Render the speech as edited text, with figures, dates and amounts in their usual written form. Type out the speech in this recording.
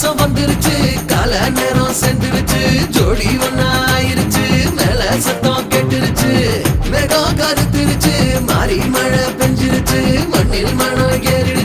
மாசம் வந்துருச்சு கால நேரம் சென்றுருச்சு ஜோடி ஒன்னா ஆயிருச்சு மேல சத்தம் கெட்டுருச்சு மேகம் கருத்துருச்சு மாறி மழை பெஞ்சிருச்சு மண்ணில் மனம் ஏறிடுச்சு